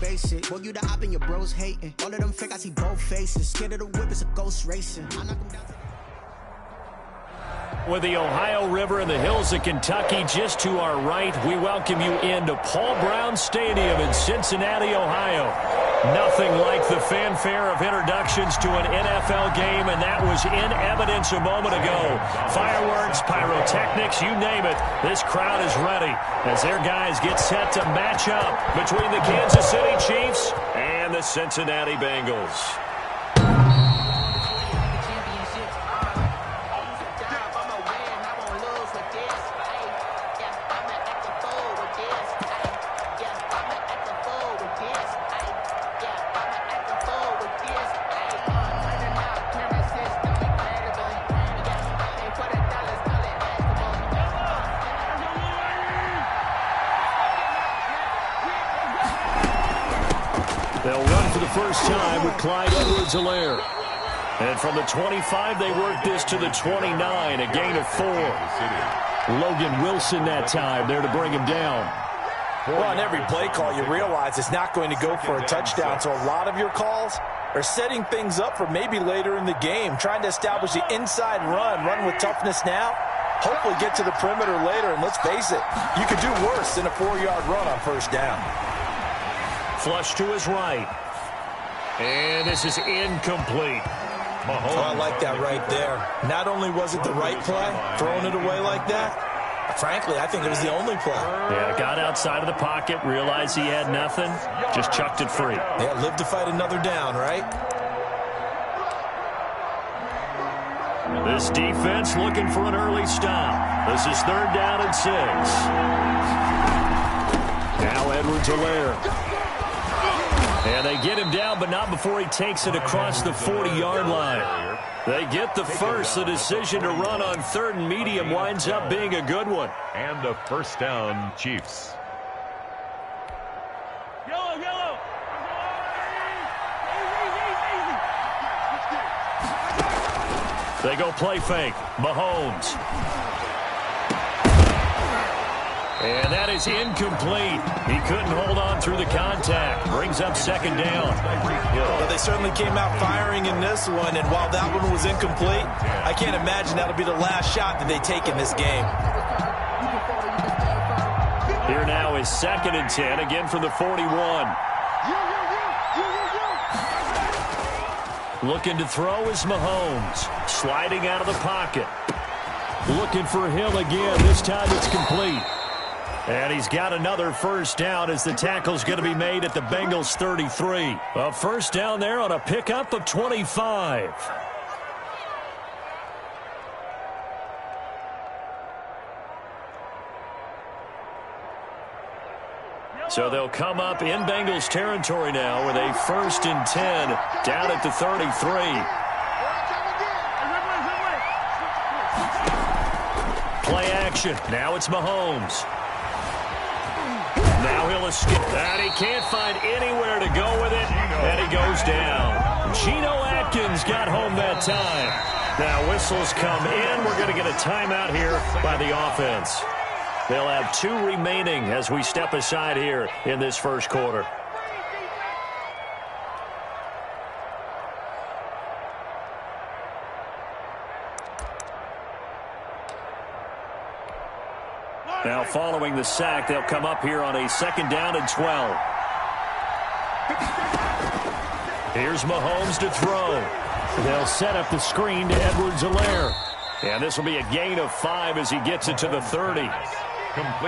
face it. Boy, you the op and your bros hating. All of them fake, I see both faces. Scared of the whip, it's a ghost racing. I knock them down. With the Ohio River and the hills of Kentucky just to our right, we welcome you into Paul Brown Stadium in Cincinnati, Ohio. Nothing like the fanfare of introductions to an NFL game, and that was in evidence a moment ago. Fireworks, pyrotechnics, you name it, this crowd is ready as their guys get set to match up between the Kansas City Chiefs and the Cincinnati Bengals. They'll run for the first time with Clyde Edwards-Helaire. And from the 25, they work this to the 29, a gain of 4. Logan Wilson that time there to bring him down. Well, on every play call, you realize it's not going to go for a touchdown, so a lot of your calls are setting things up for maybe later in the game, trying to establish the inside run with toughness now, hopefully get to the perimeter later, and let's face it, you could do worse than a 4-yard run on first down. Flush to his right. And this is incomplete. Oh, I like that right there. Not only was it the right play, throwing it away like that, frankly, I think it was the only play. Yeah, got outside of the pocket, realized he had nothing, just chucked it free. Yeah, live to fight another down, right? This defense looking for an early stop. This is 3rd down and 6. Now Edwards-Helaire. And they get him down, but not before he takes it across the 40-yard line. They get the first. The decision to run on 3rd and medium winds up being a good one. And a first down, Chiefs. Yellow. They go play fake. Mahomes. And that is incomplete. He couldn't hold on through the contact. Brings up 2nd down. Well, they certainly came out firing in this one, and while that one was incomplete, I can't imagine that'll be the last shot that they take in this game. Here now is 2nd and 10, again from the 41. Looking to throw is Mahomes. Sliding out of the pocket. Looking for Hill again. This time it's complete. And he's got another first down as the tackle's going to be made at the Bengals 33. A first down there on a pickup of 25. So they'll come up in Bengals territory now with a 1st and 10 down at the 33. Play action. Now it's Mahomes. Now he'll escape. And he can't find anywhere to go with it. And he goes down. Geno Atkins got home that time. Now whistles come in. We're going to get a timeout here by the offense. They'll have 2 remaining as we step aside here in this first quarter. Now following the sack, they'll come up here on a 2nd down and 12. Here's Mahomes to throw. They'll set up the screen to Edwards-Helaire. And this will be a gain of 5 as he gets it to the 30.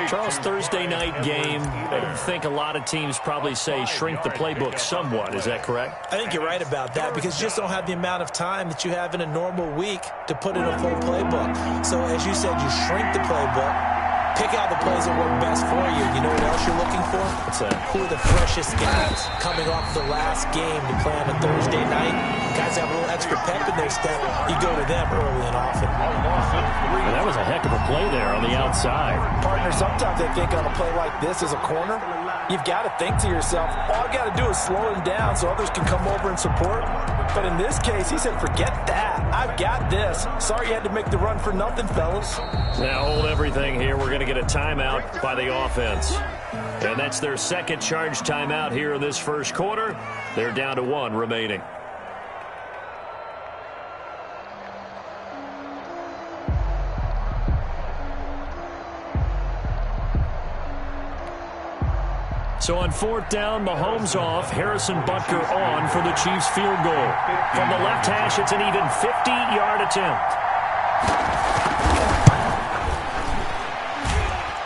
Charles, Thursday night game, I think a lot of teams probably say shrink the playbook somewhat. Is that correct? I think you're right about that because you just don't have the amount of time that you have in a normal week to put in a full playbook. So as you said, you shrink the playbook. Pick out the plays that work best for you. You know what else you're looking for? What's that? Who are the freshest guys coming off the last game to play on a Thursday night? Guys have a little extra pep in their step. You go to them early and often. And that was a heck of a play there on the outside. Partner, sometimes I think on a play like this as a corner, you've got to think to yourself, all I've got to do is slow him down so others can come over and support. But in this case, he said, forget that. I've got this. Sorry you had to make the run for nothing, fellas. Now hold everything here. We're going to get a timeout by the offense. And that's their second charge timeout here in this first quarter. They're down to 1 remaining. So on 4th down, Mahomes off, Harrison Butker on for the Chiefs field goal. From the left hash, it's an even 50-yard attempt.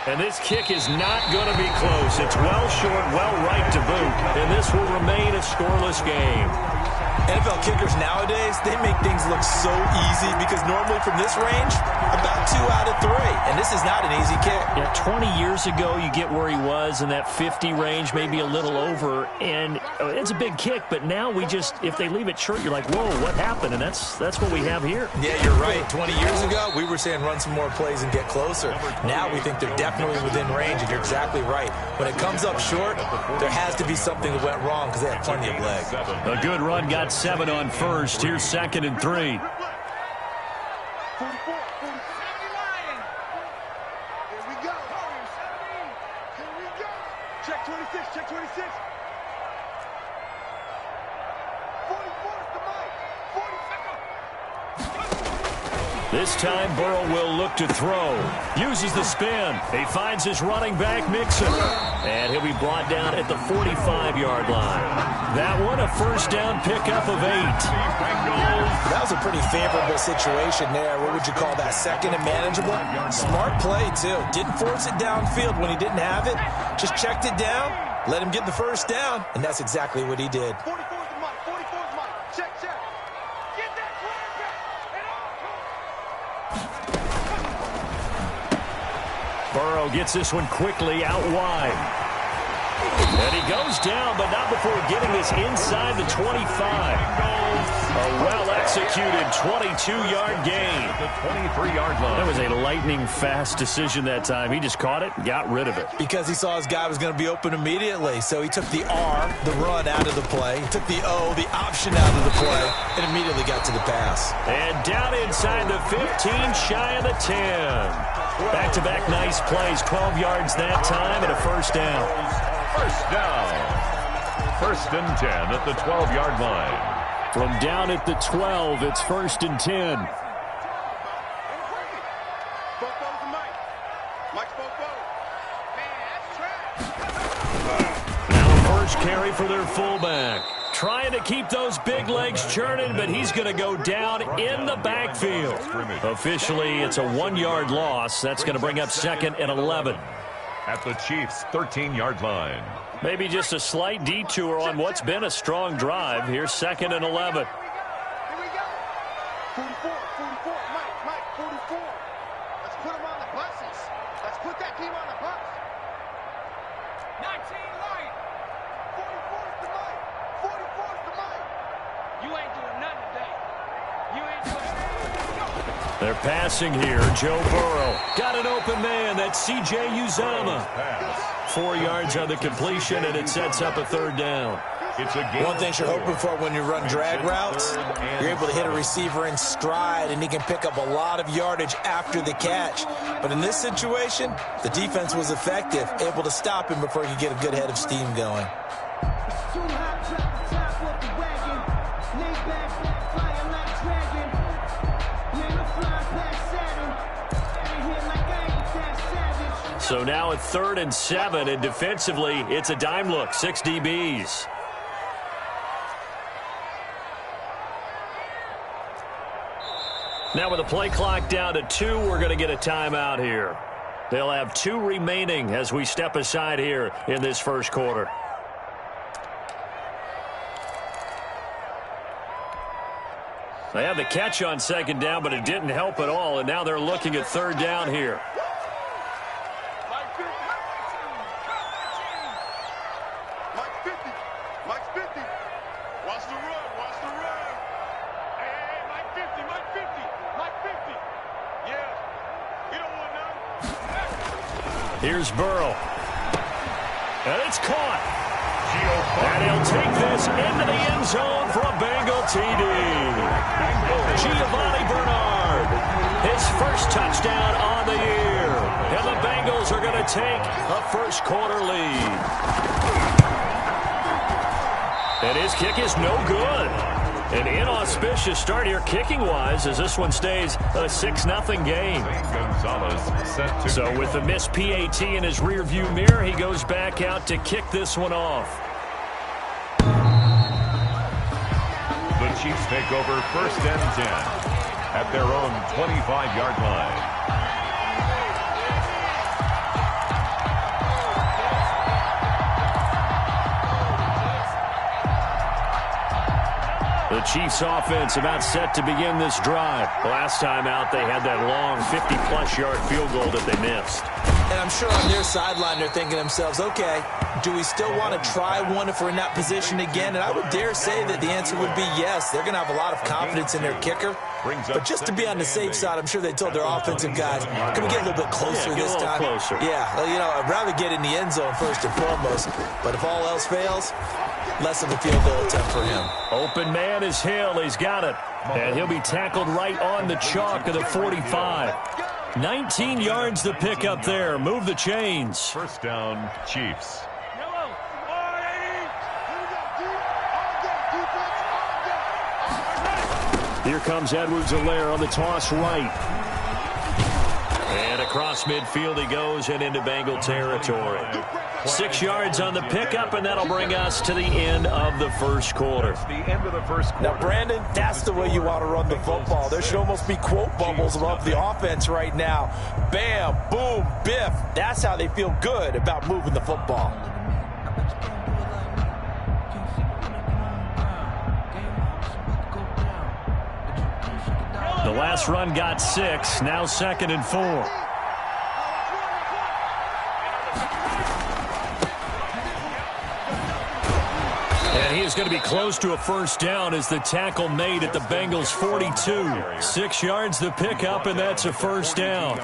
And this kick is not going to be close. It's well short, well right to boot, and this will remain a scoreless game. NFL kickers nowadays, they make things look so easy because normally from this range, about 2 out of 3. And this is not an easy kick. Yeah, 20 years ago, you get where he was in that 50 range, maybe a little over. And it's a big kick, but now we just, if they leave it short, you're like, whoa, what happened? And that's what we have here. Yeah, you're right. 20 years ago, we were saying run some more plays and get closer. Now we think they're definitely within range, and you're exactly right. When it comes up short, there has to be something that went wrong because they have plenty of leg. A good run got 7 on first. Here's 2nd and 3. Check 26, check 26. 44 is the mic. 40 seconds. This time, Burrow will look to throw. Uses the spin. He finds his running back, Mixon. And he'll be brought down at the 45-yard line. That one, a first down pickup of 8. That was a pretty favorable situation there. What would you call that? Second and manageable? Smart play, too. Didn't force it downfield when he didn't have it. Just checked it down, let him get the first down, and that's exactly what he did. 44 is the mic. 44 is the mic. Check, check. Get that quarterback. Burrow gets this one quickly out wide. And he goes down, but not before getting this inside the 25. A well-executed 22-yard gain. The 23-yard line. That was a lightning-fast decision that time. He just caught it and got rid of it. Because he saw his guy was going to be open immediately. So he took the R, the run, out of the play. He took the O, the option, out of the play, and immediately got to the pass. And down inside the 15, shy of the 10. Back-to-back nice plays, 12 yards that time, and a first down. First down. 1st and 10 at the 12-yard line. From down at the 12, it's 1st and 10. Now first carry for their fullback. Trying to keep those big legs churning, but he's going to go down in the backfield. Officially, it's a 1-yard loss. That's going to bring up 2nd and 11. At the Chiefs' 13-yard line. Maybe just a slight detour on what's been a strong drive. Here's 2nd and 11. Here we go. 44, Mike, 44. Let's put him on the buses. Let's put that team on the bus. 19 light. 44 is the mic. 44 is the mic. You ain't doing nothing today. You ain't doing nothing. They're passing here. Joe Burrow. Got an open man. That's C.J. Uzomah. 4 yards on the completion, and it sets up a 3rd down. It's a game. One thing you're hoping for when you run drag routes, you're able to hit a receiver in stride, and he can pick up a lot of yardage after the catch. But in this situation, the defense was effective, able to stop him before he could get a good head of steam going. So now at 3rd and 7, and defensively, it's a dime look, 6 DBs. Now with the play clock down to 2, we're going to get a timeout here. They'll have 2 remaining as we step aside here in this first quarter. They had the catch on 2nd down, but it didn't help at all, and now they're looking at 3rd down here. Here's Burrow. And it's caught. And he'll take this into the end zone for a Bengal TD. Giovanni first touchdown on the year. And the Bengals are going to take a first-quarter lead. And his kick is no good. An inauspicious start here kicking-wise as this one stays a 6-0 game. So with the missed PAT in his rearview mirror, he goes back out to kick this one off. The Chiefs take over 1st and 10 at their own 25-yard line. The Chiefs offense about set to begin this drive. Last time out, they had that long 50-plus yard field goal that they missed. And I'm sure on their sideline they're thinking to themselves, okay, do we still want to try one if we're in that position again? And I would dare say that the answer would be yes. They're going to have a lot of confidence in their kicker. But just to be on the safe side, I'm sure they told their offensive guys, can we get a little bit closer this time? Closer. Yeah, you know, I'd rather get in the end zone first and foremost. But if all else fails, less of a field goal attempt for him. Open man is Hill. He's got it. And he'll be tackled right on the chalk of the 45. 19 yards to pick up there. Move the chains. First down, Chiefs. Here comes Edwards-Helaire on the toss right. And across midfield he goes and into Bengal territory. 6 yards on the pickup, and that'll bring us to the end of the first quarter. The end of the first quarter. Now, Brandon, that's the way you want to run the football. There should almost be quote bubbles above the offense right now. Bam, boom, biff. That's how they feel good about moving the football. The last run got 6, now 2nd and 4. And he is going to be close to a first down as the tackle made at the Bengals 42. 6 yards to pick up, and that's a first down.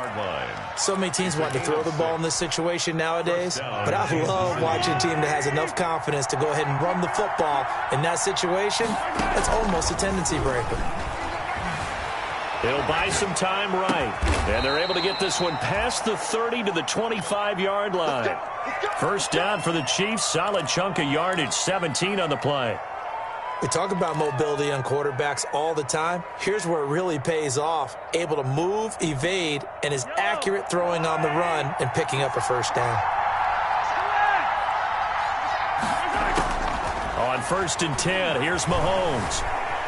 So many teams want to throw the ball in this situation nowadays, but I love watching a team that has enough confidence to go ahead and run the football in that situation. That's almost a tendency breaker. It'll buy some time right. And they're able to get this one past the 30 to the 25-yard line. First down for the Chiefs. Solid chunk of yardage, 17 on the play. We talk about mobility on quarterbacks all the time. Here's where it really pays off. Able to move, evade, and is accurate throwing on the run and picking up a first down. On 1st and 10, here's Mahomes.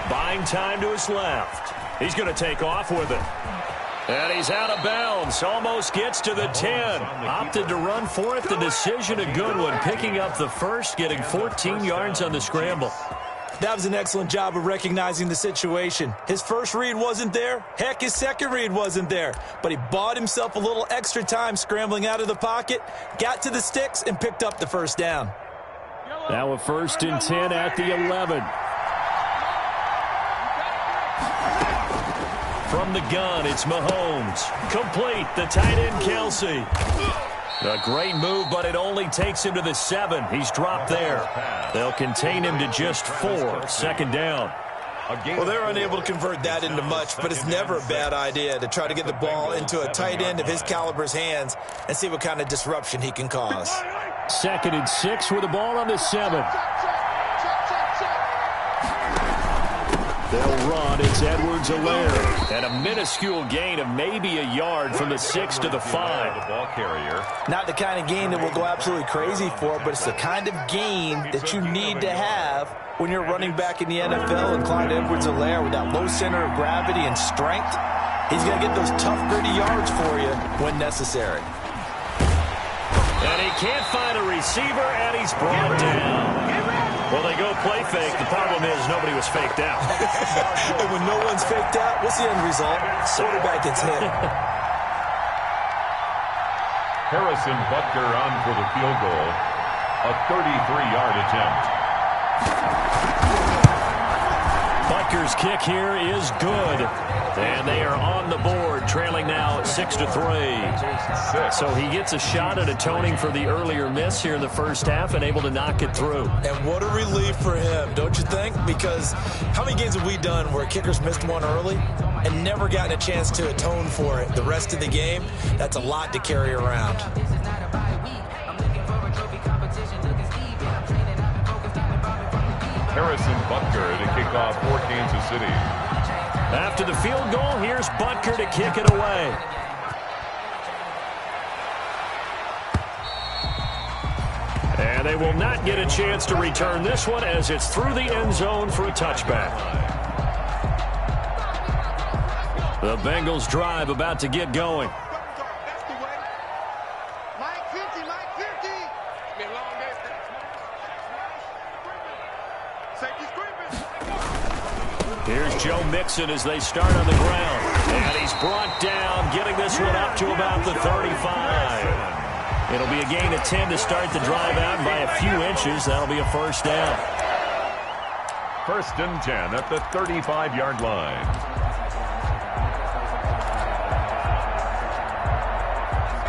Buying time to his left. He's going to take off with it. And he's out of bounds. Almost gets to the 10. Opted to run for it. The decision a good one. Picking up the first, getting 14 yards on the scramble. That was an excellent job of recognizing the situation. His first read wasn't there. Heck, his second read wasn't there. But he bought himself a little extra time scrambling out of the pocket, got to the sticks, and picked up the first down. Now a 1st and 10 at the 11. From the gun, it's Mahomes. Complete, the tight end, Kelsey. A great move, but it only takes him to the 7. He's dropped there. They'll contain him to just 4. 2nd down. Well, they're unable to convert that into much, but it's never a bad idea to try to get the ball into a tight end of his caliber's hands and see what kind of disruption he can cause. 2nd and 6 with the ball on the 7. They'll run. It's Edwards-Helaire. And a minuscule gain of maybe a yard from the 6 to the 5. The ball carrier. Not the kind of gain that we'll go absolutely crazy for, but it's the kind of gain that you need to have when you're running back in the NFL. And Clyde Edwards-Helaire, with that low center of gravity and strength, he's going to get those tough, gritty yards for you when necessary. And he can't find a receiver, and he's brought down. Well, they go play fake. The problem is nobody was faked out. And when no one's faked out, what's the end result? Quarterback gets hit. Harrison Butker on for the field goal. A 33-yard attempt. Butker's kick here is good. And they are on the board, trailing now 6-3. So he gets a shot at atoning for the earlier miss here in the first half and able to knock it through. And what a relief for him, don't you think? Because how many games have we done where kickers missed one early? and never gotten a chance to atone for it. The rest of the game, that's a lot to carry around. Harrison Butker to kick off for Kansas City. After the field goal, here's Butker to kick it away. And they will not get a chance to return this one as it's through the end zone for a touchback. The Bengals drive about to get going. That's the way. Mike 50, Mike 50. Been a long day. Safety screaming. Here's Joe Mixon as they start on the ground. And he's brought down, getting this one up to about the 35. It'll be a gain of 10 to start the drive out by a few inches. That'll be a first down. 1st and 10 at the 35-yard line.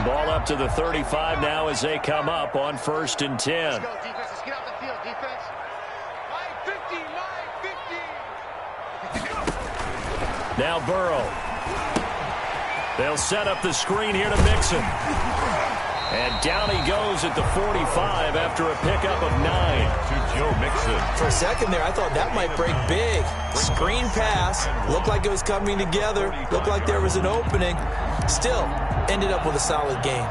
Ball up to the 35 now as they come up on 1st and 10. Let's go, defense. Let's get off the field, defense. Mike 50, Mike 50. Now Burrow. They'll set up the screen here to Mixon. And down he goes at the 45 after a pickup of 9. To Joe Mixon. For a second there, I thought that might break big. Screen pass. Looked like it was coming together. Looked like there was an opening. Still, ended up with a solid game.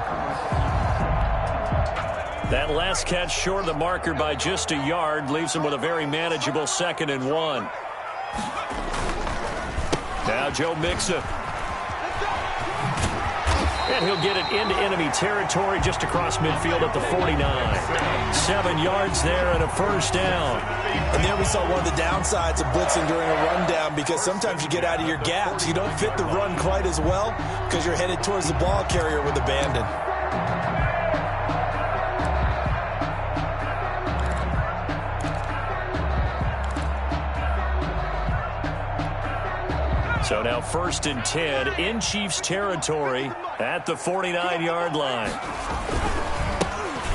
That last catch short of the marker by just a yard leaves him with a very manageable 2nd and 1. Now Joe Mixon. And he'll get it into enemy territory just across midfield at the 49. 7 yards there and a first down. And there we saw one of the downsides of blitzing during a rundown, because sometimes you get out of your gaps. You don't fit the run quite as well because you're headed towards the ball carrier with abandon. So now 1st and 10 in Chiefs territory at the 49-yard line.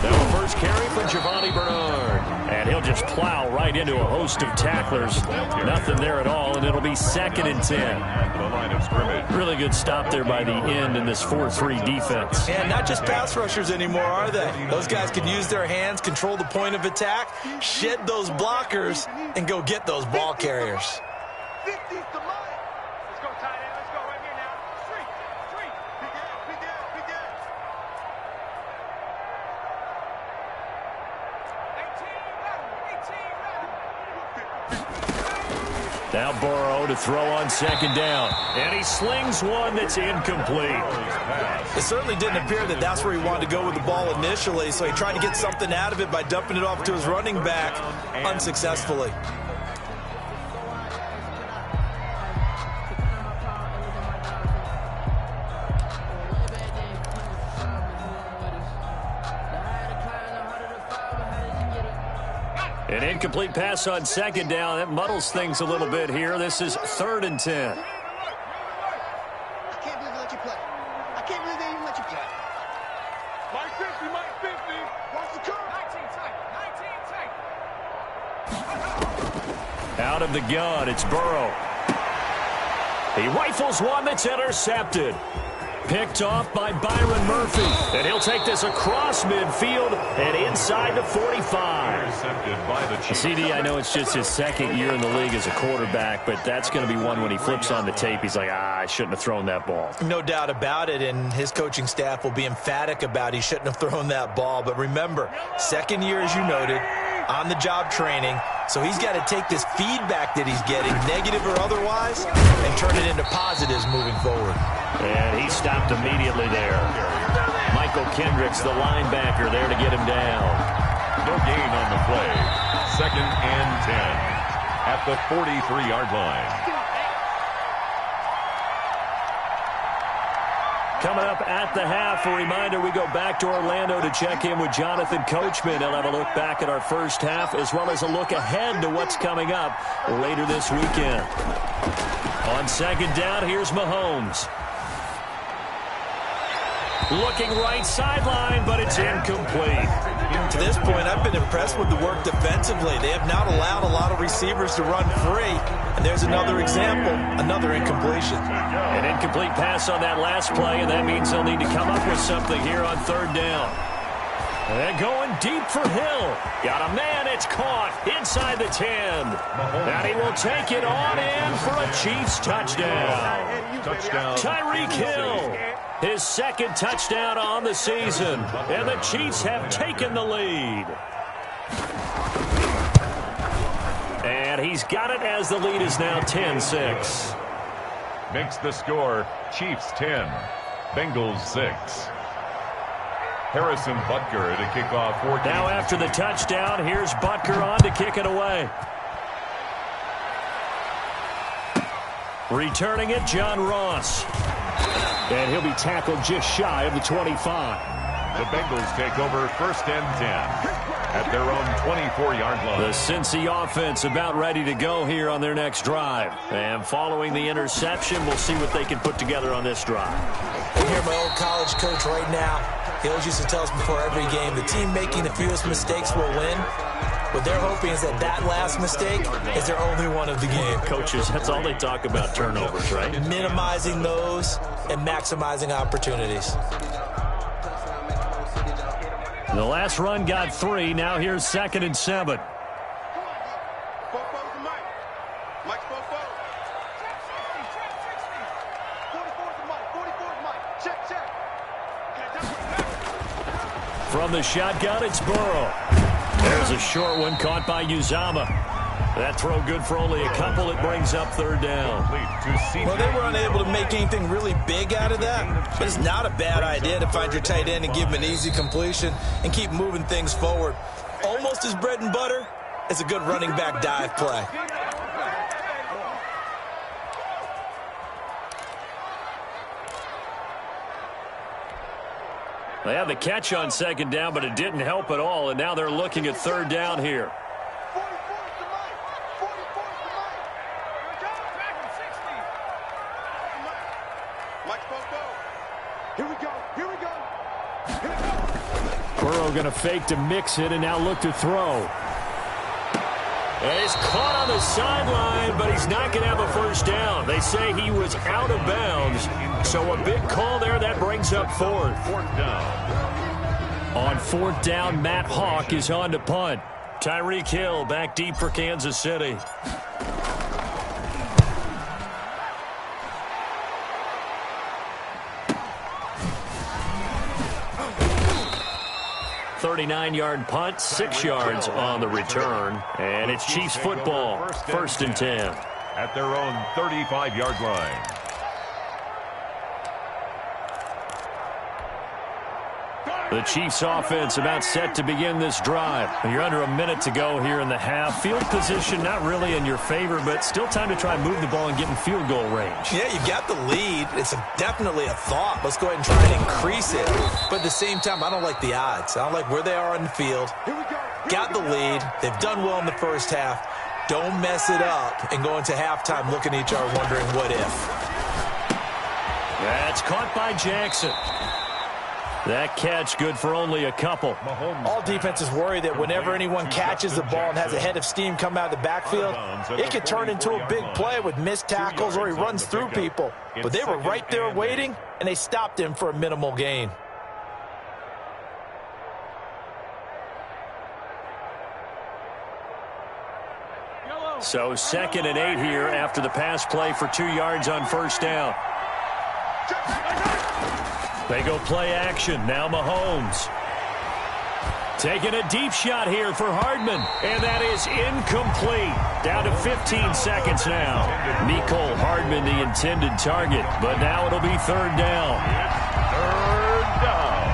Now a first carry for Giovanni Bernard. And he'll just plow right into a host of tacklers. Nothing there at all, and it'll be 2nd and 10. The line of scrimmage. Really good stop there by the end in this 4-3 defense. And not just pass rushers anymore, are they? Those guys can use their hands, control the point of attack, shed those blockers, and go get those ball carriers. 50's the line. Let's go, tight end. Let's go right here now. Street. Big out, big out, big out. 18 Now Burrow to throw on 2nd down. And he slings one that's incomplete. It certainly didn't appear that that's where he wanted to go with the ball initially, so he tried to get something out of it by dumping it off to his running back unsuccessfully. An incomplete pass on 2nd down. That muddles things a little bit here. This is 3rd and 10. I can't believe they let you play. I can't believe they even let you play. Mike 50, Mike 50. Watch the curve. 19 tight. Out of the gun, it's Burrow. He rifles one that's intercepted. Picked off by Byron Murphy. And he'll take this across midfield and inside the 45. Intercepted by the Chiefs. CD, I know it's just his 2nd year in the league as a quarterback, but that's going to be one when he flips on the tape. He's like, I shouldn't have thrown that ball. No doubt about it, and his coaching staff will be emphatic about he shouldn't have thrown that ball. But remember, 2nd year, as you noted, on-the-job training. So he's got to take this feedback that he's getting, negative or otherwise, and turn it into positives moving forward. And he stopped immediately there. Michael Kendricks, the linebacker, there to get him down. No gain on the play. 2nd and 10 at the 43-yard line. Coming up at the half, a reminder, we go back to Orlando to check in with Jonathan Coachman. He'll have a look back at our first half as well as a look ahead to what's coming up later this weekend. On 2nd down, here's Mahomes. Looking right sideline, but it's incomplete. To this point, I've been impressed with the work defensively. They have not allowed a lot of receivers to run free. And there's another example, another incompletion. An incomplete pass on that last play, and that means they'll need to come up with something here on third down. They're going deep for Hill. Got a man, it's caught inside the 10. And he will take it on in for a Chiefs touchdown. Tyreek Hill, his second touchdown on the season. And the Chiefs have taken the lead. And he's got it as the lead is now 10-6. Makes the score Chiefs 10, Bengals 6. Harrison Butker to kick off 14. Now after the touchdown, here's Butker on to kick it away. Returning it, John Ross. And he'll be tackled just shy of the 25. The Bengals take over first and 10 at their own 24-yard line. The Cincy offense about ready to go here on their next drive. And following the interception, we'll see what they can put together on this drive. I hear my old college coach right now. He always used to tell us before every game, the team making the fewest mistakes will win. What they're hoping is that last mistake is their only one of the game. Coaches, that's all they talk about, turnovers, right? Minimizing those and maximizing opportunities. The last run got 3. Now here's 2nd and 7. From the shotgun, it's Burrow. There's a short one caught by Uzama. That throw good for only a couple. It brings up third down. Well, they were unable to make anything really big out of that. But it's not a bad idea to find your tight end and give him an easy completion and keep moving things forward. Almost as bread and butter as a good running back dive play. They had the catch on 2nd down, but it didn't help at all. And now they're looking at third down here. Burrow going to fake to mix it and now look to throw. And he's caught on the sideline, but he's not going to have a first down. They say he was out of bounds. So a big call there. That brings up fourth. On fourth down, Matt Hawk is on to punt. Tyreek Hill back deep for Kansas City. 39-yard punt, 6 yards on the return. And it's Chiefs football, first and 10. At their own 35-yard line. The Chiefs offense about set to begin this drive. You're under a minute to go here in the half. Field position not really in your favor, but still time to try and move the ball and get in field goal range. Yeah, you got the lead. It's definitely a thought. Let's go ahead and try and increase it. But at the same time, I don't like the odds. I don't like where they are on the field. Got the lead. They've done well in the first half. Don't mess it up and go into halftime looking at each other wondering what if. That's caught by Jackson. That catch good for only a couple. All defenses worry that whenever anyone catches the ball and has a head of steam come out of the backfield, it could turn into a big play with missed tackles or he runs through people. But they were right there waiting, and they stopped him for a minimal gain. So 2nd and 8 here after the pass play for 2 yards on first down. They go play action. Now Mahomes. Taking a deep shot here for Hardman. And that is incomplete. Down to 15 seconds now. Mecole Hardman the intended target. But now it'll be third down. Third down.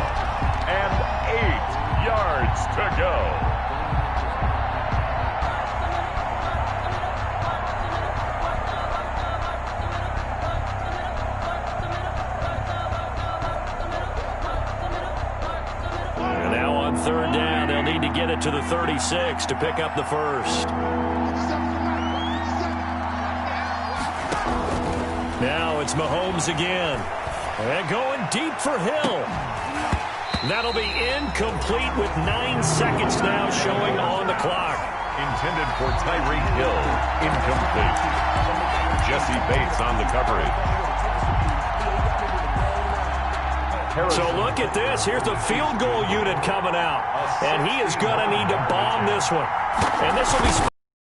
And 8 yards to go. Third down, they'll need to get it to the 36 to pick up the first. Now it's Mahomes again. And going deep for Hill. That'll be incomplete with 9 seconds now showing on the clock. Intended for Tyreek Hill. Incomplete. Jesse Bates on the coverage. So look at this. Here's the field goal unit coming out. And he is going to need to bomb this one. And this will be on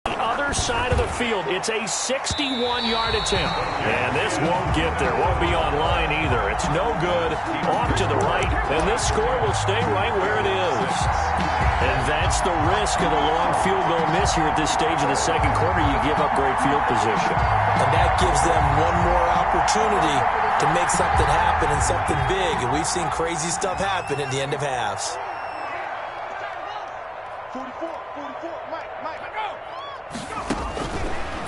the other side of the field. It's a 61-yard attempt. And this won't get there. Won't be online either. It's no good. Off to the right. And this score will stay right where it is. And that's the risk of the long field goal miss here at this stage of the second quarter. You give up great field position. And that gives them one more opportunity to make something happen and something big. And we've seen crazy stuff happen at the end of halves. 44, Mike, go!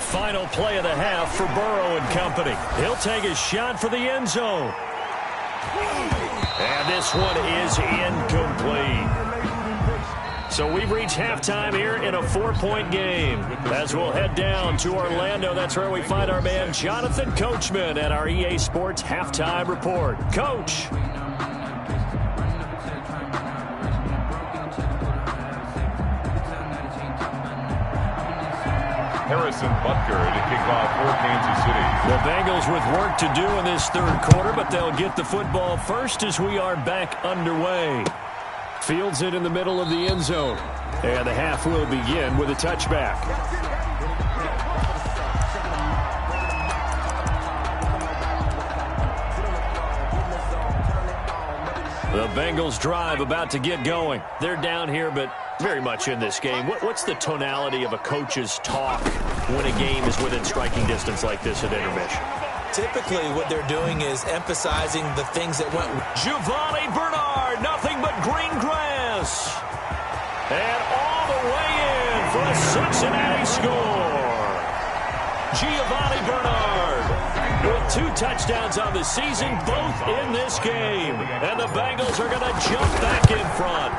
Final play of the half for Burrow and company. He'll take a shot for the end zone. And this one is incomplete. So we've reached halftime here in a 4-point game. As we'll head down to Orlando, that's where we find our man Jonathan Coachman at our EA Sports Halftime Report. Coach. Harrison Butker to kick off for Kansas City. The Bengals with work to do in this third quarter, but they'll get the football first as we are back underway. Fields it in the middle of the end zone. And the half will begin with a touchback. The Bengals drive about to get going. They're down here, but very much in this game. What's the tonality of a coach's talk when a game is within striking distance like this at intermission? Typically, what they're doing is emphasizing the things that went. Giovanni Bernard, nothing but green grass. And all the way in for a Cincinnati score. Giovanni Bernard with 2 touchdowns on the season, both in this game. And the Bengals are going to jump back in front.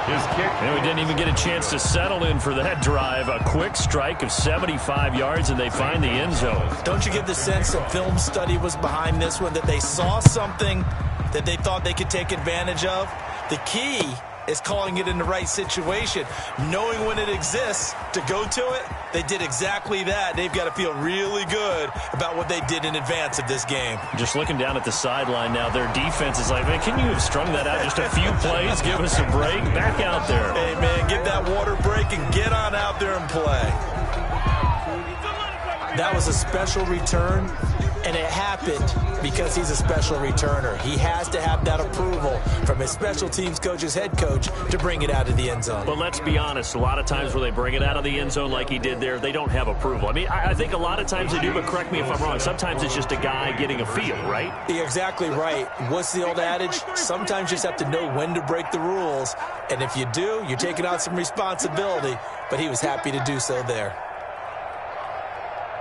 His kick. And we didn't even get a chance to settle in for that drive. A quick strike of 75 yards, and they find the end zone. Don't you get the sense that film study was behind this one, that they saw something that they thought they could take advantage of? The key is calling it in the right situation, knowing when it exists to go to it. They did exactly that. They've got to feel really good about what they did in advance of this game. Just looking down at the sideline now, their defense is like, man, can you have strung that out just a few plays? Give us a break. Back out there. Hey, man, get that water break and get on out there and play. That was a special return, and it happened because he's a special returner. He has to have that approval from his special teams coach, his head coach, to bring it out of the end zone. But let's be honest, a lot of times when they bring it out of the end zone like he did there, they don't have approval. I mean, I think a lot of times they do, but correct me if I'm wrong. Sometimes it's just a guy getting a feel, right? You're exactly right. What's the old adage? Sometimes you just have to know when to break the rules, and if you do, you're taking on some responsibility, but he was happy to do so there.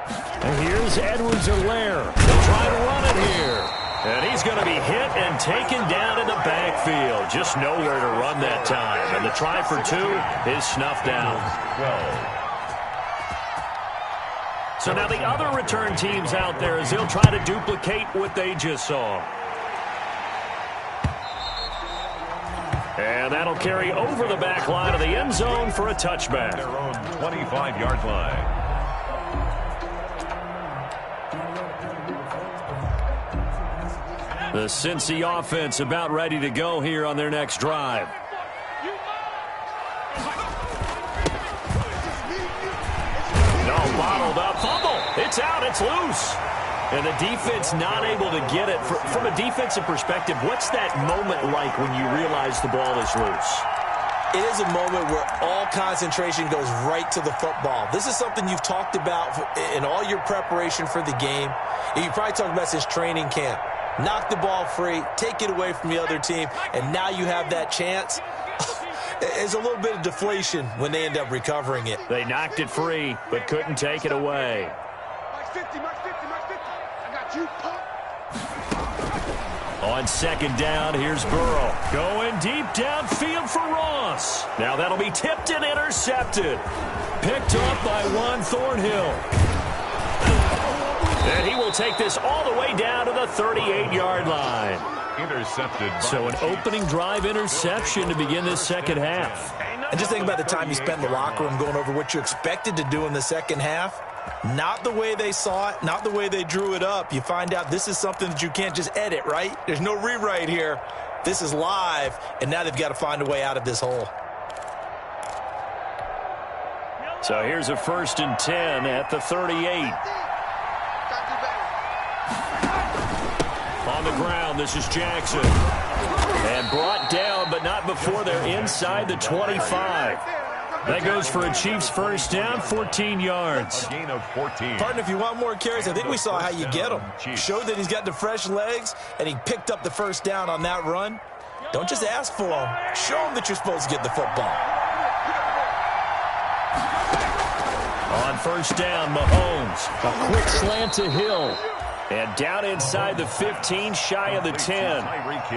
And here's Edwards-Helaire. They'll try to run it here. And he's going to be hit and taken down in the backfield. Just nowhere to run that time. And the try for 2 is snuffed out. 12. So now the other return teams out there as they'll try to duplicate what they just saw. And that'll carry over the back line of the end zone for a touchback. Their own 25-yard line. The Cincy offense about ready to go here on their next drive. No, bottled up. Fumble. It's out. It's loose. And the defense not able to get it. From a defensive perspective, what's that moment like when you realize the ball is loose? It is a moment where all concentration goes right to the football. This is something you've talked about in all your preparation for the game. You probably talked about since training camp. Knock the ball free, take it away from the other team, and now you have that chance. There's a little bit of deflation when they end up recovering it. They knocked it free, but couldn't take it away. Mike 50, I got you, pump. On second down, here's Burrow. Going deep downfield for Ross. Now that'll be tipped and intercepted. Picked up by Juan Thornhill. And he will take this all the way down to the 38-yard line. Intercepted. So an opening drive interception to begin this second half. And just think about the time you spent in the locker room going over what you expected to do in the second half. Not the way they saw it, not the way they drew it up. You find out this is something that you can't just edit, right? There's no rewrite here. This is live, and now they've got to find a way out of this hole. So here's a 1st and 10 at the 38. On the ground, this is Jackson. And brought down, but not before they're inside the 25. That goes for a Chiefs first down, 14 yards. A gain of 14. Partner, if you want more carries, I think we saw how you get him. Showed that he's got the fresh legs, and he picked up the first down on that run. Don't just ask for him. Show him that you're supposed to get the football. On first down, Mahomes. A quick slant to Hill. And down inside the 15, shy of the 10.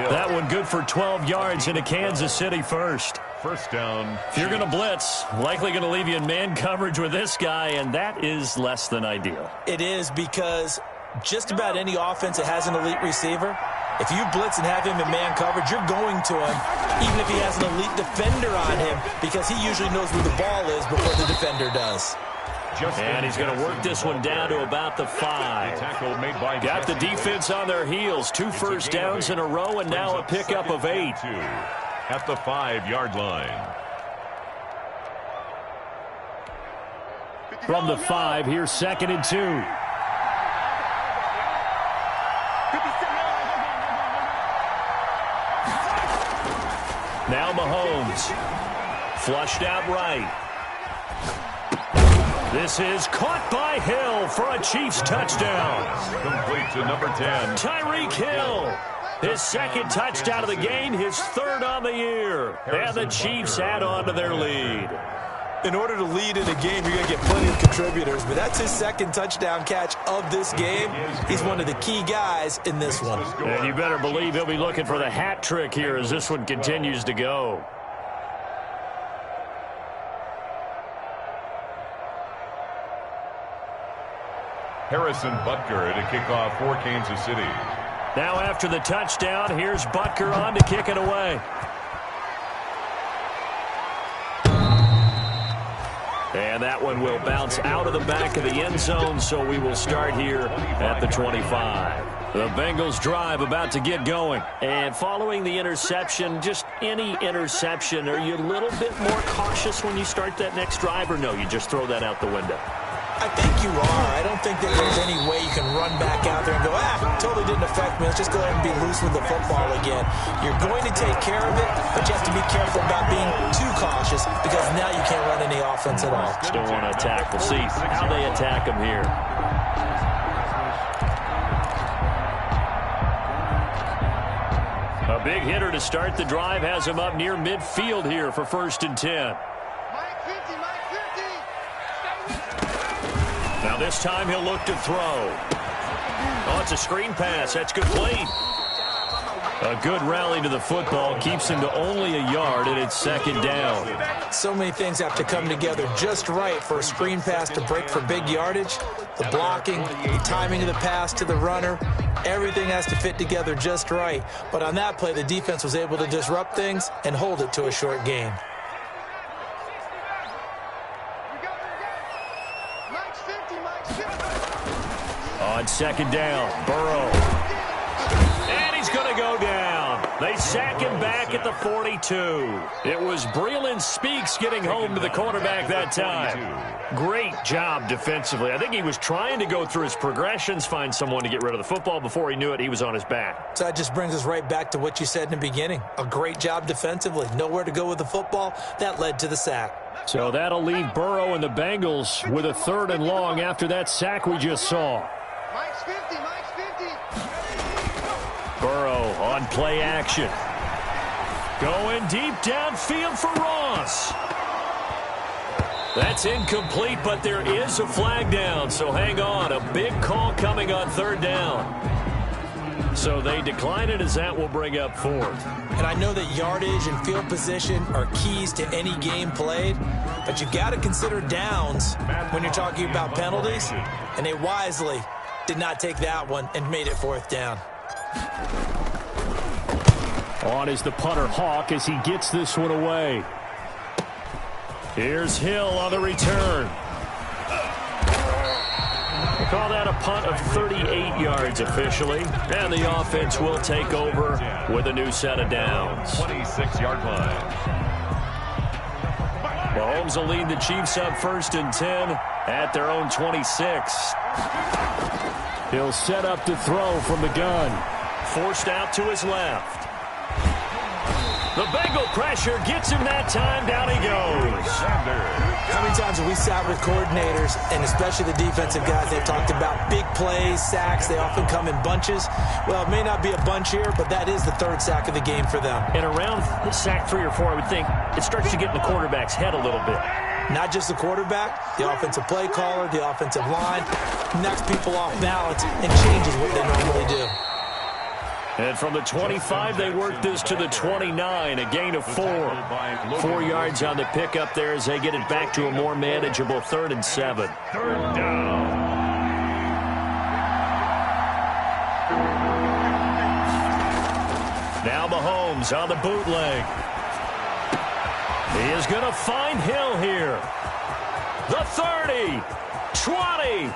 That one good for 12 yards into Kansas City first. First down. If you're going to blitz, likely going to leave you in man coverage with this guy, and that is less than ideal. It is, because just about any offense that has an elite receiver, if you blitz and have him in man coverage, you're going to him, even if he has an elite defender on him, because he usually knows where the ball is before the defender does. And he's going to work this one down to about the 5. Got the defense on their heels. 2 first downs in a row, and now a pickup of 8. At the 5-yard line. From the 5, here's 2nd and 2. Now Mahomes. Flushed out right. This is caught by Hill for a Chiefs touchdown. Complete to number 10. Tyreek Hill. His 2nd touchdown of the game, his 3rd on the year. And the Chiefs add on to their lead. In order to lead in a game, you're going to get plenty of contributors, but that's his 2nd touchdown catch of this game. He's one of the key guys in this one. And you better believe he'll be looking for the hat trick here as this one continues to go. Harrison Butker to kick off for Kansas City. Now after the touchdown, here's Butker on to kick it away. And that one will bounce out of the back of the end zone, so we will start here at the 25. The Bengals drive about to get going. And following the interception, just any interception, are you a little bit more cautious when you start that next drive, or no, you just throw that out the window? I think you are. I don't think that there's any way you can run back out there and go, totally didn't affect me. Let's just go ahead and be loose with the football again. You're going to take care of it, but you have to be careful about being too cautious, because now you can't run any offense at all. Still want to attack. We'll see how they attack them here. A big hitter to start the drive has him up near midfield here for 1st and 10. Now this time he'll look to throw. Oh, it's a screen pass. That's complete. A good rally to the football keeps him to only a yard, and it's 2nd down. So many things have to come together just right for a screen pass to break for big yardage. The blocking, the timing of the pass to the runner, everything has to fit together just right. But on that play, the defense was able to disrupt things and hold it to a short gain. On 2nd down, Burrow. And he's going to go down. They sack him back at the 42. It was Breeland Speaks getting home to the quarterback that time. Great job defensively. I think he was trying to go through his progressions, find someone to get rid of the football. Before he knew it, he was on his back. So that just brings us right back to what you said in the beginning. A great job defensively. Nowhere to go with the football. That led to the sack. So that'll leave Burrow and the Bengals with a 3rd and long after that sack we just saw. Mike's 50, Mike's 50. Burrow on play action. Going deep downfield for Ross. That's incomplete, but there is a flag down, so hang on. A big call coming on 3rd down. So they decline it as that will bring up 4th. And I know that yardage and field position are keys to any game played, but you got to consider downs when you're talking about penalties, and they wisely did not take that one and made it 4th down. On is the punter Hawk as he gets this one away. Here's Hill on the return. They call that a punt of 38 yards officially. And the offense will take over with a new set of downs. 26-yard line. Mahomes will lead the Chiefs up 1st and 10 at their own 26. He'll set up to throw from the gun. Forced out to his left. The Bengal pressure gets him that time. Down he goes. How many times have we sat with coordinators, and especially the defensive guys, they've talked about big plays, sacks. They often come in bunches. Well, it may not be a bunch here, but that is the 3rd sack of the game for them. And around sack 3 or 4, I would think it starts to get in the quarterback's head a little bit. Not just the quarterback, the offensive play caller, the offensive line, knocks people off balance and changes what they normally do. And from the 25, they work this to the 29, a gain of 4. 4 yards on the pickup there as they get it back to a more manageable 3rd and 7. 3rd down. Now Mahomes on the bootleg. He is going to find Hill here. The 30, 20.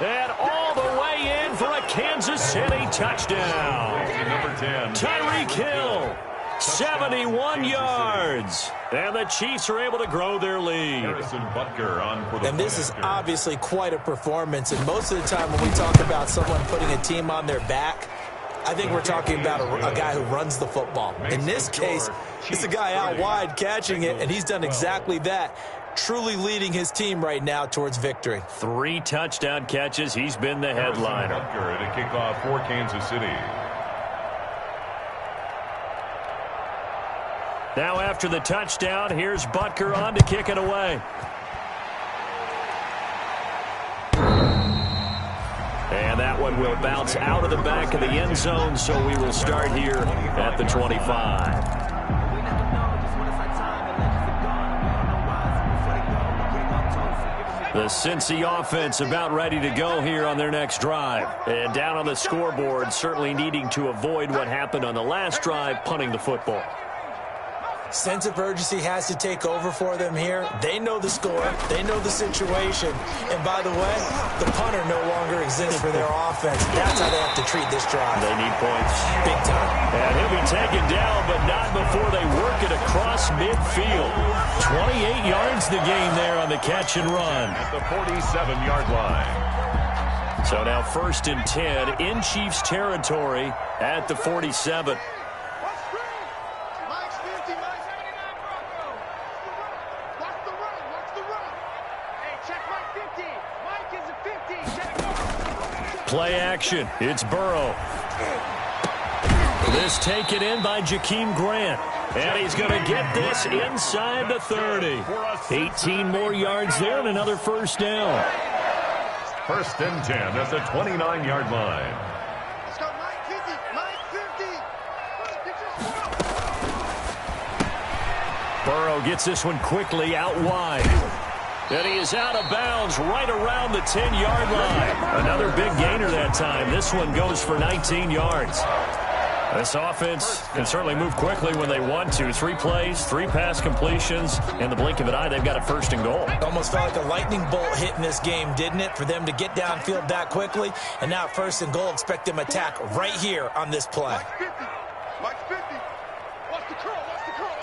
And all the way in for a Kansas City touchdown. Number 10. Tyreek Hill, 71 yards. And the Chiefs are able to grow their lead. Harrison Butker on for the And this is obviously quite a performance. And most of the time when we talk about someone putting a team on their back, I think we're talking about a guy who runs the football. In this case, it's a guy out wide catching it, and he's done exactly that. Truly leading his team right now towards victory. 3 touchdown catches. He's been the headliner. Butker to kick off for Kansas City. Now after the touchdown, here's Butker on to kick it away. And that one will bounce out of the back of the end zone, so we will start here at the 25. The Cincy offense about ready to go here on their next drive. And down on the scoreboard, certainly needing to avoid what happened on the last drive, punting the football. Sense of urgency has to take over for them here. They know the score. They know the situation. And by the way, the punter no longer exists for their offense. That's how they have to treat this drive. They need points. Big time. And he'll be taken down, but not before they work it across midfield. 28 yards the gain there on the catch and run. At the 47-yard line. So now 1st and 10 in Chiefs territory at the 47. Play action. It's Burrow. This taken in by Jakeem Grant. And he's going to get this inside the 30. 18 more yards there and another 1st down. 1st and 10 at the 29-yard line. Let's go, Mike 50. Burrow gets this one quickly out wide. And he is out of bounds right around the 10-yard line. Another big gainer that time. This one goes for 19 yards. This offense can certainly move quickly when they want to. 3 plays, 3 pass completions. In the blink of an eye, they've got a 1st and goal. Almost felt like a lightning bolt hit in this game, didn't it? For them to get downfield that quickly. And now 1st and goal, expect them to attack right here on this play. Mike 50. Watch the curl. Watch the curl. Watch the curl.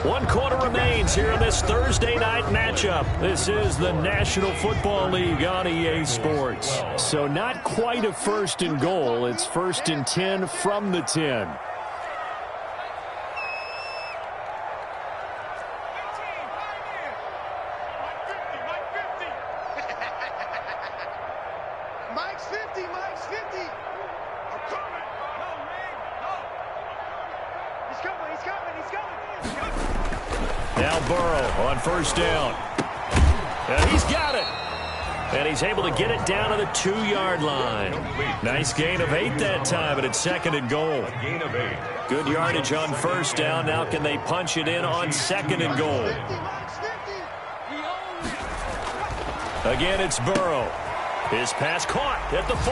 One quarter remains here in this Thursday night matchup. This is the National Football League on EA Sports. So not quite a 1st and goal. It's 1st and 10 from the 10. Mike's 50. Mike's 50. I'm coming. No, man. No. He's coming. He's coming. He's coming. Now Burrow on 1st down. And he's got it. And he's able to get it down to the 2-yard line. Nice gain of 8 that time, and it's 2nd and goal. Gain of 8. Good yardage on 1st down. Now can they punch it in on 2nd and goal? Again, it's Burrow. His pass caught at the 4.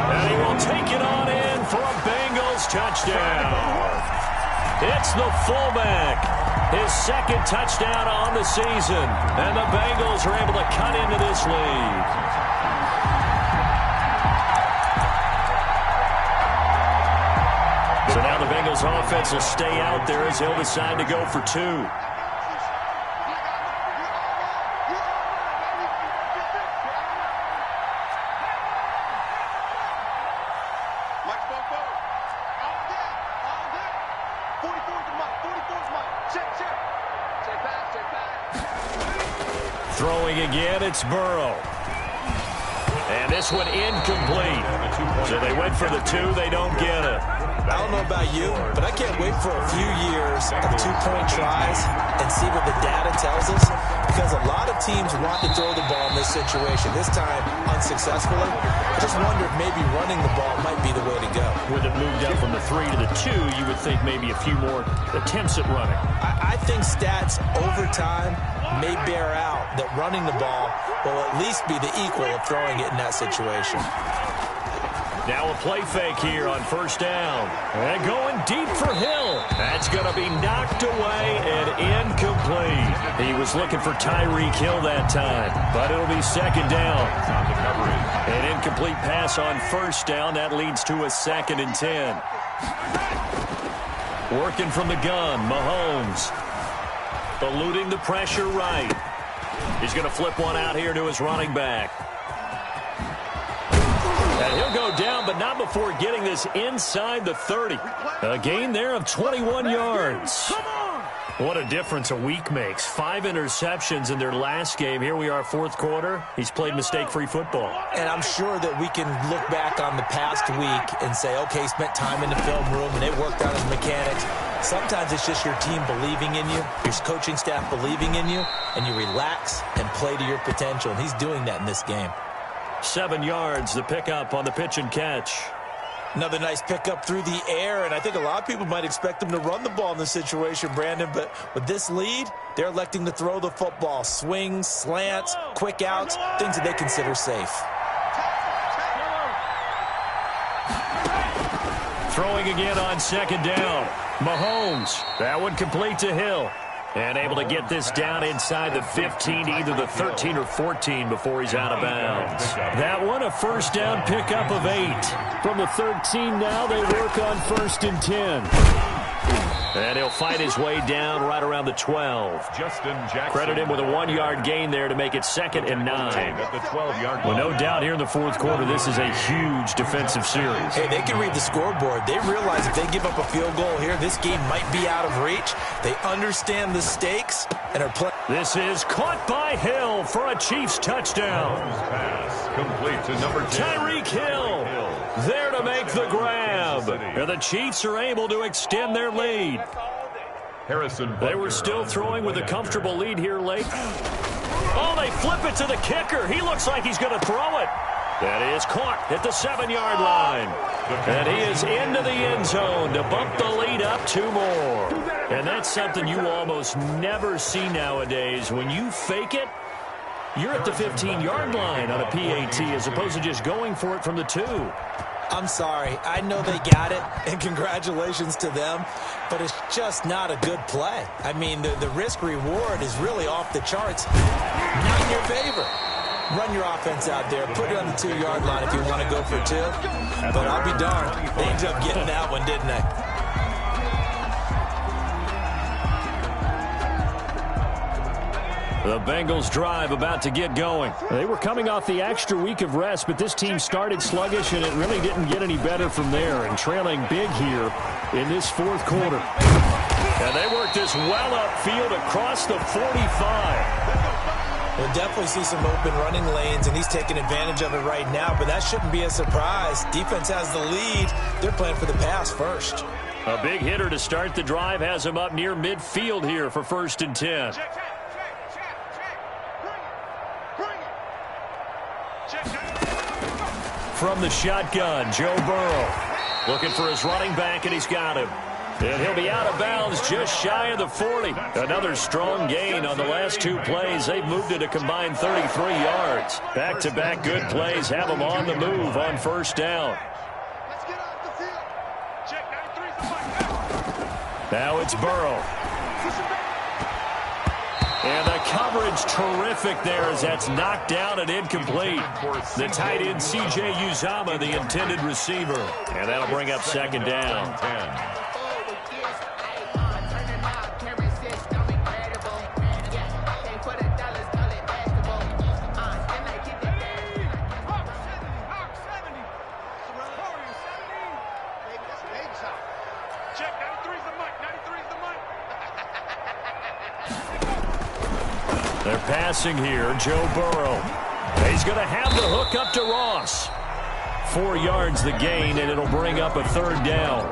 And he will take it on in for a Bengals touchdown. It's the fullback. His 2nd touchdown on the season. And the Bengals are able to cut into this lead. So now the Bengals offense will stay out there as he'll decide to go for 2. Throwing again, it's Burrow. And this one incomplete. So they went for the 2, they don't get it. I don't know about you, but I can't wait for a few years of 2-point tries and see what the data tells us, because a lot of teams want to throw the ball in this situation, this time unsuccessfully. I just wonder if maybe running the ball might be the way to go. With it moved up from the 3 to the 2, you would think maybe a few more attempts at running. I think stats over time may bear out that running the ball will at least be the equal of throwing it in that situation. Now a play fake here on 1st down. And going deep for Hill. That's going to be knocked away and incomplete. He was looking for Tyreek Hill that time, but it'll be 2nd down. An incomplete pass on 1st down. That leads to a 2nd and 10. Working from the gun, Mahomes. Eluding the pressure right. He's going to flip one out here to his running back. And he'll go down, but not before getting this inside the 30. A gain there of 21 yards. What a difference a week makes. 5 interceptions in their last game. Here we are, 4th quarter. He's played mistake-free football. And I'm sure that we can look back on the past week and say, okay, he spent time in the film room and it worked out his mechanics. Sometimes it's just your team believing in you, your coaching staff believing in you, and you relax and play to your potential. And he's doing that in this game. 7 yards, the pickup on the pitch and catch. Another nice pickup through the air, and I think a lot of people might expect him to run the ball in this situation, Brandon, but with this lead, they're electing to throw the football. Swings, slants, quick outs, things that they consider safe. Throwing again on 2nd down. Mahomes, that one complete to Hill. And able to get this down inside the 15 to either the 13 or 14 before he's out of bounds. That one, a 1st down pickup of 8. From the 13 now, they work on 1st and 10. And he'll fight his way down right around the 12. Justin Jackson. Credit him with a 1-yard gain there to make it 2nd and 9. At the 12-yard Well, no doubt here in the 4th quarter, this is a huge defensive series. Hey, they can read the scoreboard. They realize if they give up a field goal here, this game might be out of reach. They understand the stakes and are playing. This is caught by Hill for a Chiefs touchdown. pass complete to number 10. Tyreek Hill there to make the grab. And the Chiefs are able to extend their lead. Harrison They were Butker still throwing with a comfortable lead here late. Oh, they flip it to the kicker. He looks like he's going to throw it. That is caught at the 7-yard line. And he is into the end zone to bump the lead up 2 more. And that's something you almost never see nowadays. When you fake it, you're at the 15-yard line on a PAT as opposed to just going for it from the 2. I'm sorry. I know they got it, and congratulations to them, but it's just not a good play. I mean, the risk-reward is really off the charts. Not in your favor. Run your offense out there. Put it on the 2-yard line if you want to go for 2. But I'll be darned. They ended up getting that one, didn't they? The Bengals drive about to get going. They were coming off the extra week of rest, but this team started sluggish, and it really didn't get any better from there, and trailing big here in this 4th quarter. And they worked this well upfield across the 45. We'll definitely see some open running lanes, and he's taking advantage of it right now, but that shouldn't be a surprise. Defense has the lead. They're playing for the pass first. A big hitter to start the drive has him up near midfield here for 1st and 10. from the shotgun. Joe Burrow looking for his running back, and he's got him. And he'll be out of bounds just shy of the 40. Another strong gain on the last two plays. They've moved it a combined 33 yards. Back-to-back good plays have them on the move on first down. Let's get off the field. Check 93's the mic. Now it's Burrow. And the coverage terrific there as that's knocked down and incomplete. The tight end, C.J. Uzomah, the intended receiver. And that'll bring up second down. Check 93's the mic. 93's the mic. They're passing here. Joe Burrow. He's going to have the hook up to Ross. 4 yards the gain, and it'll bring up a third down.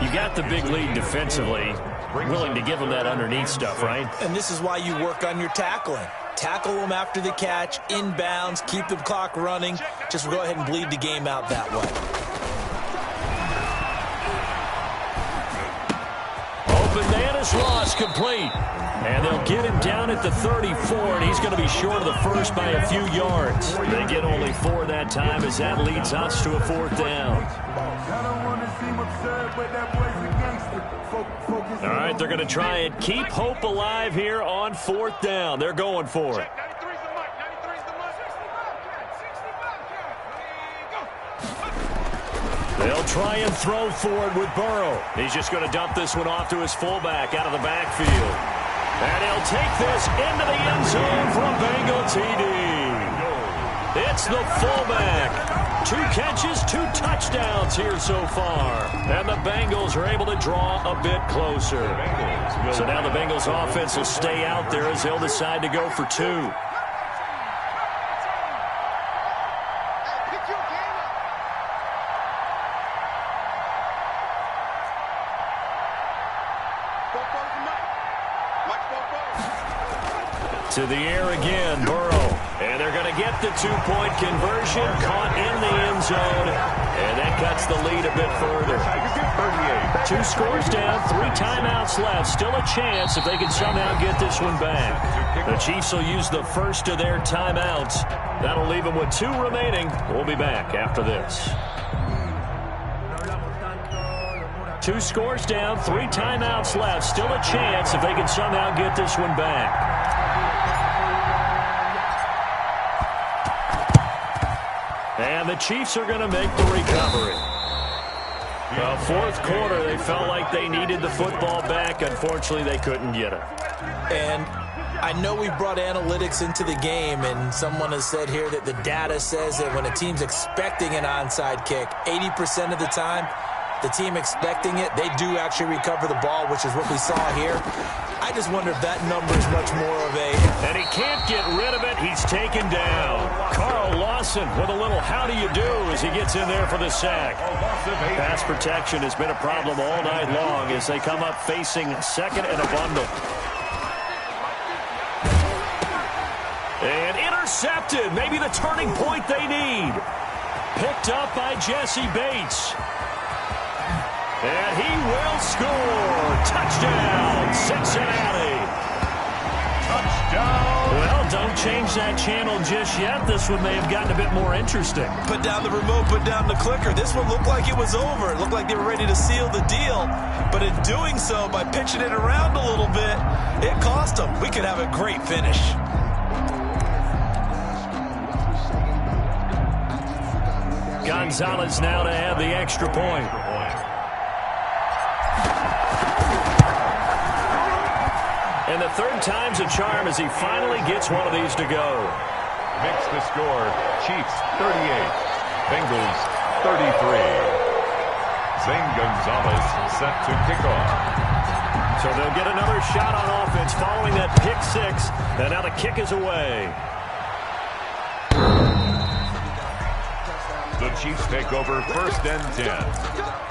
You got the big lead defensively. Willing to give them that underneath stuff, right? And this is why you work on your tackling. Tackle them after the catch, inbounds, keep the clock running. Just go ahead and bleed the game out that way. Open man is Ross, complete. And they'll get him down at the 34, and he's going to be short of the first by a few yards. They get only 4 that time as that leads us to a fourth down. All right, they're going to try and keep hope alive here on fourth down. They're going for it. They'll try and throw for it with Burrow. He's just going to dump this one off to his fullback out of the backfield. And he'll take this into the end zone for a Bengal TD. It's the fullback. 2 catches, 2 touchdowns here so far. And the Bengals are able to draw a bit closer. So now the Bengals offense will stay out there as they'll decide to go for 2. To the air again, Burrow. And they're going to get the 2-point conversion, caught in the end zone. And that cuts the lead a bit further. 2 scores down, 3 timeouts left. Still a chance if they can somehow get this one back. The Chiefs will use the first of their timeouts. That'll leave them with 2 remaining. We'll be back after this. 2 scores down, 3 timeouts left. Still a chance if they can somehow get this one back. And the Chiefs are going to make the recovery. Well, fourth quarter, they felt like they needed the football back. Unfortunately, they couldn't get it. And I know we brought analytics into the game, and someone has said here that the data says that when a team's expecting an onside kick, 80% of the time, the team expecting it, they do actually recover the ball, which is what we saw here. I just wonder if that number is much more of a... And he can't get rid of it. He's taken down. Carl Lawson with a little how do you do as he gets in there for the sack. Pass protection has been a problem all night long as they come up facing second and a bundle. And intercepted. Maybe the turning point they need. Picked up by Jesse Bates. And he will score. Touchdown, Cincinnati. Touchdown. Well, don't change that channel just yet. This one may have gotten a bit more interesting. Put down the remote, put down the clicker. This one looked like it was over. It looked like they were ready to seal the deal. But in doing so, by pitching it around a little bit, it cost them. We could have a great finish. Gonzalez now to have the extra point. And the third time's a charm as he finally gets one of these to go. Makes the score, Chiefs 38, Bengals 33. Zane Gonzalez set to kick off. So they'll get another shot on offense following that pick 6. And now the kick is away. The Chiefs take over 1st and 10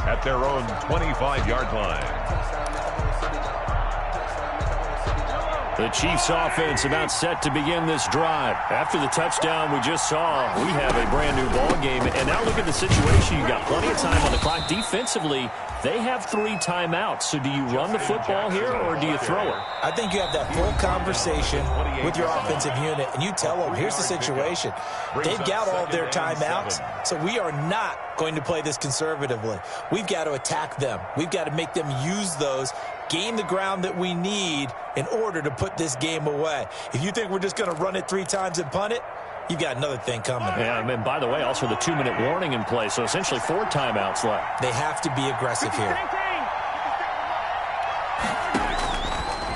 at their own 25-yard line. The Chiefs offense about set to begin this drive. After the touchdown we just saw, we have a brand new ball game. And now look at the situation. You've got plenty of time on the clock. Defensively, they have 3 timeouts. So do you run the football here or do you throw it? I think you have that full conversation with your offensive unit, and you tell them, here's the situation. They've got all their timeouts, so we are not going to play this conservatively. We've got to attack them. We've got to make them use those, gain the ground that we need in order to put this game away. If you think we're just going to run it 3 times and punt it, you've got another thing coming. Yeah, and by the way, also the 2-minute warning in play, so essentially 4 timeouts left. They have to be aggressive here.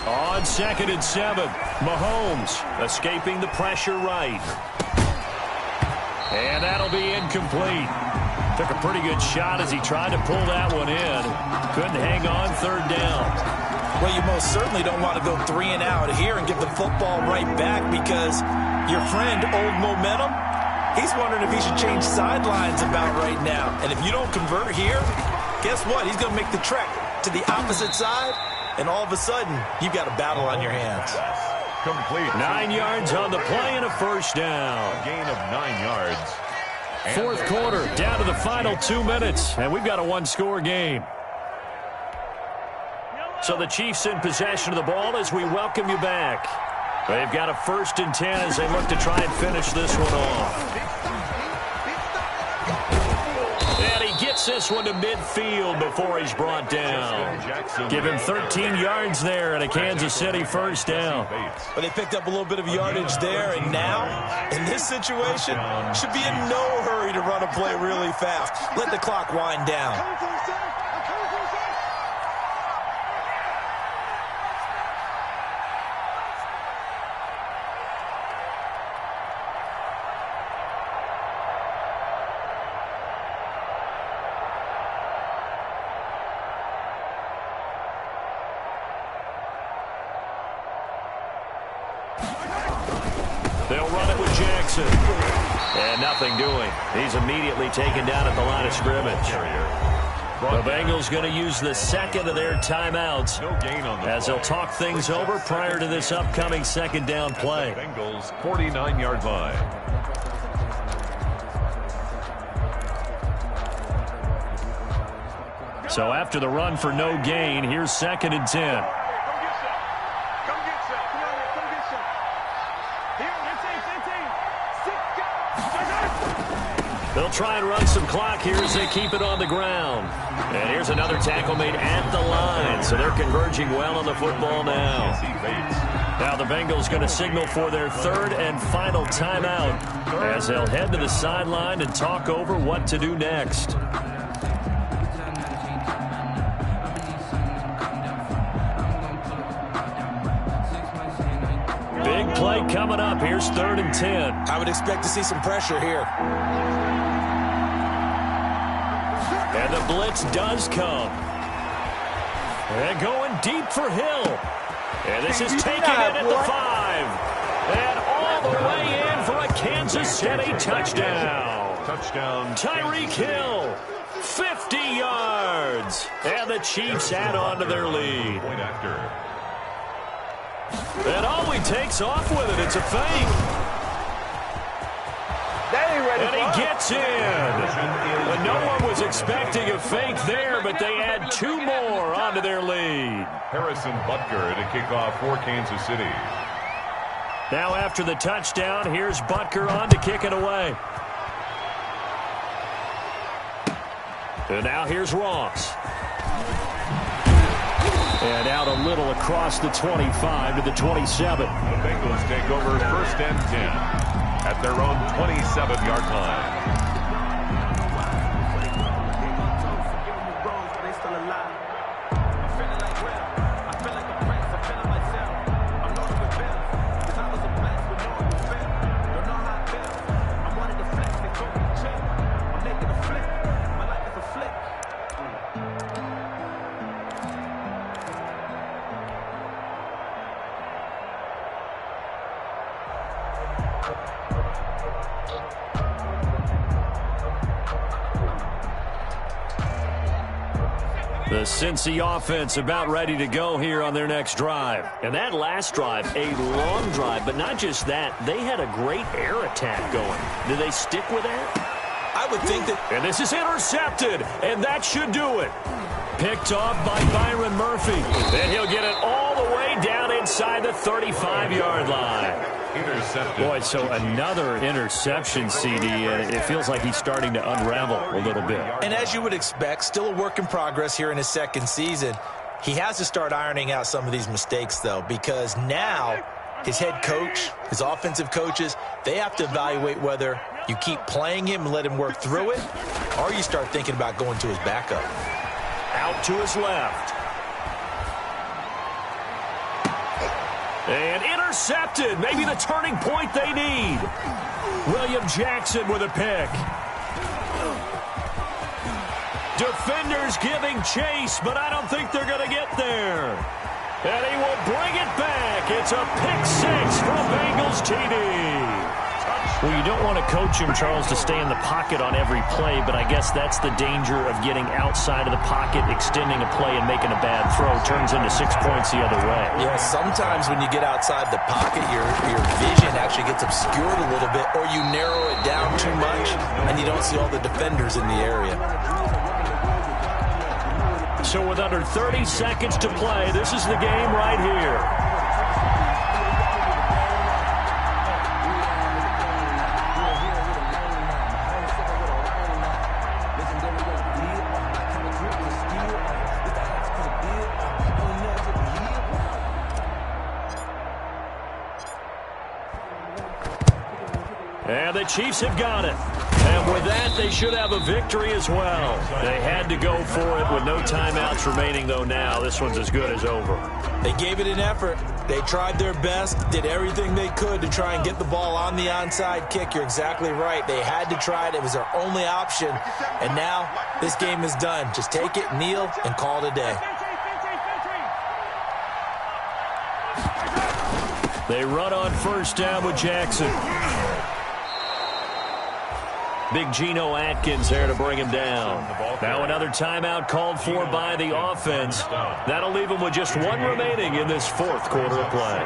On 2nd and 7, Mahomes escaping the pressure right. And that'll be incomplete. Took a pretty good shot as he tried to pull that one in. Couldn't hang on 3rd down. Well, you most certainly don't want to go 3 and out here and give the football right back, because your friend, Old Momentum, he's wondering if he should change sidelines about right now. And if you don't convert here, guess what? He's going to make the trek to the opposite side, and all of a sudden, you've got a battle on your hands. Complete. 9 yards on the play and a 1st down. A gain of 9 yards. 4th quarter, down to the final 2 minutes, and we've got a 1-score game. So the Chiefs in possession of the ball as we welcome you back. They've got a 1st and 10 as they look to try and finish this one off. And he gets this one to midfield before he's brought down. Give him 13 yards there and a Kansas City 1st down. But they picked up a little bit of yardage there, and now, in this situation, should be in no hurry to run a play really fast. Let the clock wind down. They'll run it with Jackson. And nothing doing. He's immediately taken down at the line of scrimmage. The Bengals going to use the 2nd of their timeouts as they'll talk things over prior to this upcoming 2nd down play. Bengals 49-yard line. So after the run for no gain, here's 2nd and 10. They'll try and run some clock here as they keep it on the ground. And here's another tackle made at the line, so they're converging well on the football now. Now the Bengals going to signal for their 3rd and final timeout as they'll head to the sideline and talk over what to do next. Big play coming up. Here's 3rd and 10. I would expect to see some pressure here. And the blitz does come. And going deep for Hill. And this is taken in at the 5. And all the way in for a Kansas City touchdown. Touchdown. Tyreek Hill, 50 yards. And the Chiefs add on to their lead. Point after. And Alway takes off with it. It's a fake. And he gets in. And no one was expecting a fake there, but they add 2 more onto their lead. Harrison Butker to kick off for Kansas City. Now after the touchdown, here's Butker on to kick it away. And now here's Ross. And out a little across the 25 to the 27. The Bengals take over 1st and 10 at their own 27-yard line. The Cincy offense about ready to go here on their next drive. And that last drive, a long drive, but not just that. They had a great air attack going. Do they stick with that? I would think that. And this is intercepted, and that should do it. Picked off by Byron Murphy. Then he'll get it all the way down inside the 35-yard line. Intercepted. Boy, so another interception, CD, and it feels like he's starting to unravel a little bit. And as you would expect, still a work in progress here in his second season. He has to start ironing out some of these mistakes, though, because now his head coach, his offensive coaches, they have to evaluate whether you keep playing him and let him work through it, or you start thinking about going to his backup. Out to his left. And intercepted. Maybe the turning point they need. William Jackson with a pick. Defenders giving chase, but I don't think they're going to get there. And he will bring it back. It's a pick six from Bengals TD. Well, you don't want to coach him, Charles, to stay in the pocket on every play, but I guess that's the danger of getting outside of the pocket, extending a play, and making a bad throw. Turns into 6 points the other way. Yeah, sometimes when you get outside the pocket, your vision actually gets obscured a little bit, or you narrow it down too much, and you don't see all the defenders in the area. So with under 30 seconds to play, this is the game right here. And the Chiefs have got it. And with that, they should have a victory as well. They had to go for it with no timeouts remaining, though, now. This one's as good as over. They gave it an effort. They tried their best, did everything they could to try and get the ball on the onside kick. You're exactly right. They had to try it. It was their only option. And now this game is done. Just take it, kneel, and call it a day. They run on first down with Jackson. Big Geno Atkins there to bring him down. Now another timeout called for by the offense. That'll leave them with just one remaining in this fourth quarter of play.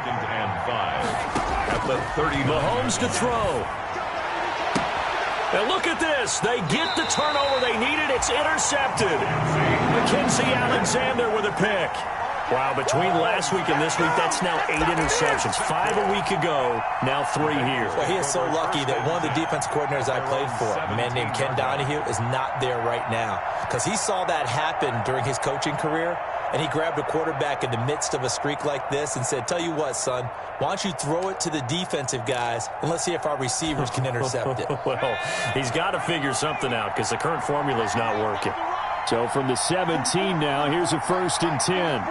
At the 30. Mahomes to throw. And look at this. They get the turnover they needed. It's intercepted. Mackenzie Alexander with a pick. Wow, between last week and this week, that's now 8 interceptions. 5 a week ago, now 3 here. Well, he is so lucky that one of the defense coordinators I played for, a man named Ken Donahue, is not there right now. Because he saw that happen during his coaching career, and he grabbed a quarterback in the midst of a streak like this and said, tell you what, son, why don't you throw it to the defensive guys, and let's see if our receivers can intercept it. Well, he's got to figure something out because the current formula is not working. So from the 17 now, here's a 1st and 10.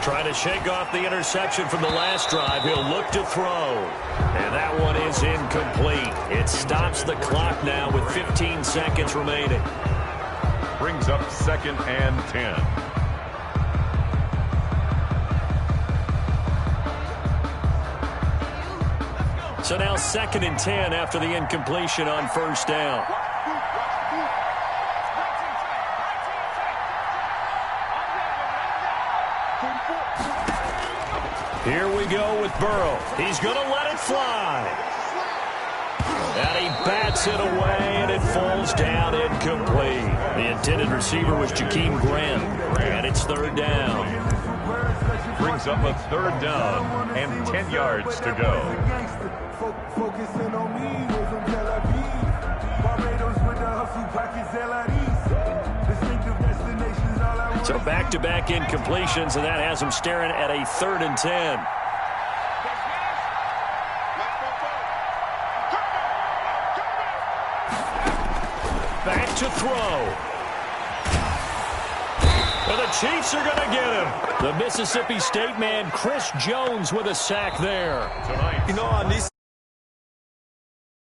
Trying to shake off the interception from the last drive. He'll look to throw. And that one is incomplete. It stops the clock now with 15 seconds remaining. Brings up 2nd and 10. So now 2nd and 10 after the incompletion on first down. Here we go with Burrow. He's going to let it fly. And he bats it away, and it falls down incomplete. The intended receiver was Jakeem Grant, and it's 3rd down. Brings up a 3rd down and 10 yards to go. So back-to-back incompletions, and that has him staring at a 3rd and 10. Back to throw. And the Chiefs are going to get him. The Mississippi State man, Chris Jones, with a sack there. You know, on these